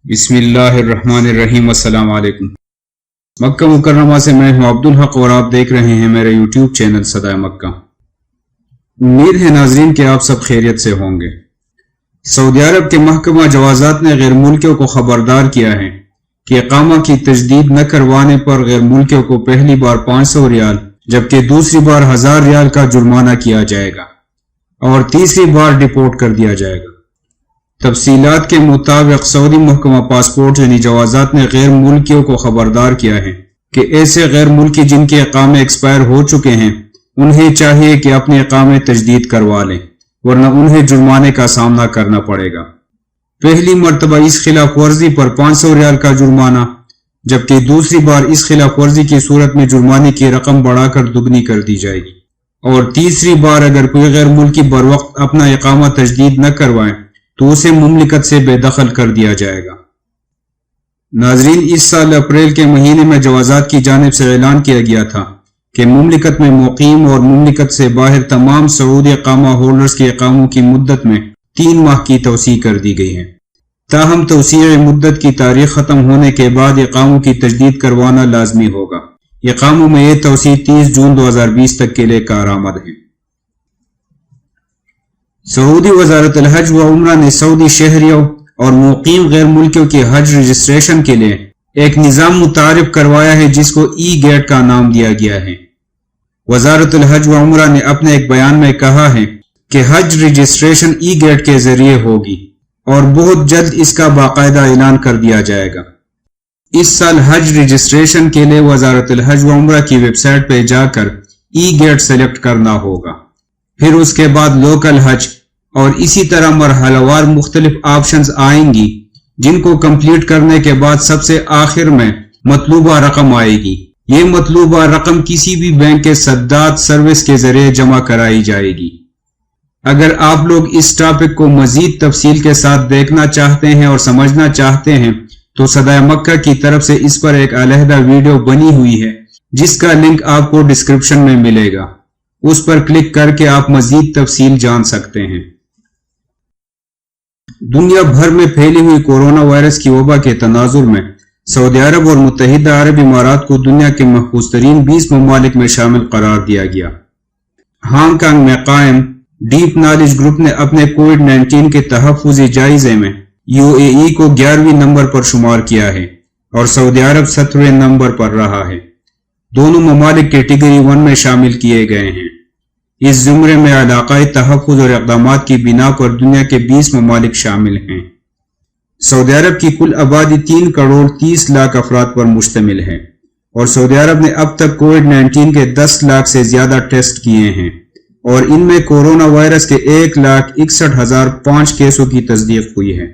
بسم اللہ الرحمن الرحیم۔ السلام علیکم۔ مکہ مکرمہ سے میں ہوں عبدالحق اور آپ دیکھ رہے ہیں میرے یوٹیوب چینل صدائے مکہ۔ امید ہے ناظرین کہ آپ سب خیریت سے ہوں گے۔ سعودی عرب کے محکمہ جوازات نے غیر ملکیوں کو خبردار کیا ہے کہ اقامہ کی تجدید نہ کروانے پر غیر ملکیوں کو پہلی بار 500 ریال جبکہ دوسری بار 1000 ریال کا جرمانہ کیا جائے گا اور تیسری بار ڈیپورٹ کر دیا جائے گا۔ تفصیلات کے مطابق سعودی محکمہ پاسپورٹ یعنی جوازات نے غیر ملکیوں کو خبردار کیا ہے کہ ایسے غیر ملکی جن کے اقامے ایکسپائر ہو چکے ہیں انہیں چاہیے کہ اپنے اقامے تجدید کروا لیں ورنہ انہیں جرمانے کا سامنا کرنا پڑے گا۔ پہلی مرتبہ اس خلاف ورزی پر 500 ریال کا جرمانہ جبکہ دوسری بار اس خلاف ورزی کی صورت میں جرمانے کی رقم بڑھا کر دگنی کر دی جائے گی اور تیسری بار اگر کوئی غیر ملکی بروقت اپنا اقامہ تجدید نہ کروائے تو اسے مملکت سے بے دخل کر دیا جائے گا۔ ناظرین، اس سال اپریل کے مہینے میں جوازات کی جانب سے اعلان کیا گیا تھا کہ مملکت میں مقیم اور مملکت سے باہر تمام سعودی اقامہ ہولڈرز کے اقاموں کی مدت میں 3 ماہ کی توسیع کر دی گئی ہے۔ تاہم توسیع مدت کی تاریخ ختم ہونے کے بعد اقاموں کی تجدید کروانا لازمی ہوگا۔ اقاموں میں یہ توسیع 30 جون 2020 تک کے لیے کارآمد ہے۔ سعودی وزارت الحج و عمرہ نے سعودی شہریوں اور مقیم غیر ملکیوں کی حج رجسٹریشن کے لیے ایک نظام متعارف کروایا ہے جس کو ای گیٹ کا نام دیا گیا ہے۔ وزارت الحج و عمرہ نے اپنے ایک بیان میں کہا ہے کہ حج رجسٹریشن ای گیٹ کے ذریعے ہوگی اور بہت جلد اس کا باقاعدہ اعلان کر دیا جائے گا۔ اس سال حج رجسٹریشن کے لیے وزارت الحج و عمرہ کی ویب سائٹ پہ جا کر ای گیٹ سلیکٹ کرنا ہوگا، پھر اس کے بعد لوکل حج اور اسی طرح مرحلہ وار مختلف آپشنز آئیں گی جن کو کمپلیٹ کرنے کے بعد سب سے آخر میں مطلوبہ رقم آئے گی۔ یہ مطلوبہ رقم کسی بھی بینک کے سداد سروس کے ذریعے جمع کرائی جائے گی۔ اگر آپ لوگ اس ٹاپک کو مزید تفصیل کے ساتھ دیکھنا چاہتے ہیں اور سمجھنا چاہتے ہیں تو صدائے مکہ کی طرف سے اس پر ایک علیحدہ ویڈیو بنی ہوئی ہے جس کا لنک آپ کو ڈسکرپشن میں ملے گا، اس پر کلک کر کے آپ مزید تفصیل جان سکتے ہیں۔ دنیا بھر میں پھیلی ہوئی کورونا وائرس کی وبا کے تناظر میں سعودی عرب اور متحدہ عرب امارات کو دنیا کے محفوظ ترین 20 ممالک میں شامل قرار دیا گیا۔ ہانگ کانگ میں قائم ڈیپ نالج گروپ نے اپنے کووڈ-19 کے تحفظی جائزے میں UAE کو 11ویں نمبر پر شمار کیا ہے اور سعودی عرب 17ویں نمبر پر رہا ہے۔ دونوں ممالک کیٹیگری 1 میں شامل کیے گئے ہیں۔ اس زمرے میں علاقائی تحفظ اور اقدامات کی بنا پر دنیا کے 20 ممالک شامل ہیں۔ سعودی عرب کی کل آبادی 3 کروڑ 30 لاکھ افراد پر مشتمل ہے اور سعودی عرب نے اب تک کووڈ-19 کے 10 لاکھ سے زیادہ ٹیسٹ کیے ہیں اور ان میں کورونا وائرس کے 1,61,005 کیسوں کی تصدیق ہوئی ہے۔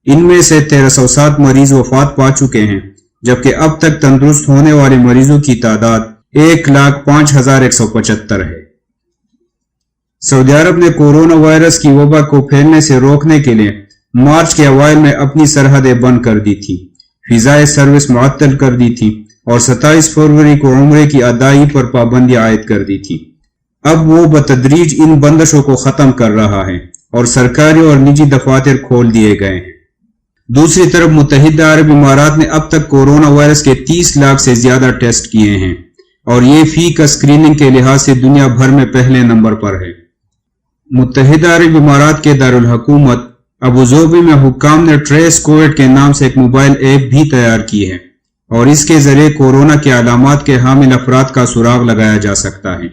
ان میں سے 1307 مریض وفات پا چکے ہیں جبکہ اب تک تندرست ہونے والے مریضوں کی تعداد 1,05,175 ہے۔ سعودی عرب نے کورونا وائرس کی وبا کو پھیلنے سے روکنے کے لیے مارچ کے اوائل میں اپنی سرحدیں بند کر دی تھی، فضائی سروس معطل کر دی تھی اور 27 فروری کو عمرے کی ادائیگی پر پابندی عائد کر دی تھی۔ اب وہ بتدریج ان بندشوں کو ختم کر رہا ہے اور سرکاری اور نجی دفاتر کھول دیے گئے ہیں۔ دوسری طرف متحدہ عرب امارات نے اب تک کورونا وائرس کے 30 لاکھ سے زیادہ ٹیسٹ کیے ہیں اور یہ فی کا اسکریننگ کے لحاظ سے دنیا بھر میں پہلے نمبر پر ہے۔ متحدہ عرب امارات کے دارالحکومت ابوظہبی میں حکام نے ٹریس کووڈ کے نام سے ایک موبائل ایپ بھی تیار کی ہے اور اس کے ذریعے کورونا کے علامات کے حامل افراد کا سراغ لگایا جا سکتا ہے۔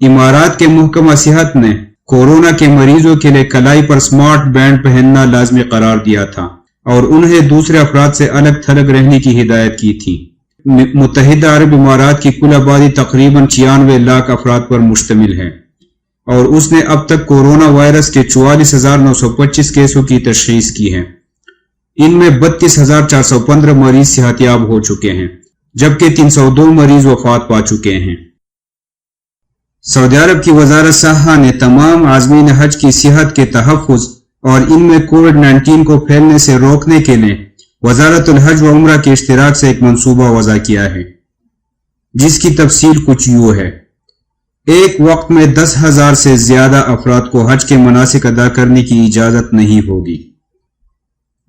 امارات کے محکمہ صحت نے کورونا کے مریضوں کے لیے کلائی پر سمارٹ بینڈ پہننا لازمی قرار دیا تھا اور انہیں دوسرے افراد سے الگ تھلگ رہنے کی ہدایت کی تھی۔ متحدہ عرب امارات کی کل آبادی تقریباً 96 لاکھ افراد پر مشتمل ہے اور اس نے اب تک کورونا وائرس کے 44,925 کیسوں کی تشخیص کی ہے۔ ان میں 32,415 مریض صحت یاب ہو چکے ہیں جبکہ 302 مریض وفات پا چکے ہیں۔ سعودی عرب کی وزارت صحت نے تمام عازمین حج کی صحت کے تحفظ اور ان میں کووڈ-19 کو پھیلنے سے روکنے کے لیے وزارت الحج و عمرہ کے اشتراک سے ایک منصوبہ وضع کیا ہے جس کی تفصیل کچھ یوں ہے۔ ایک وقت میں 10,000 سے زیادہ افراد کو حج کے مناسک ادا کرنے کی اجازت نہیں ہوگی۔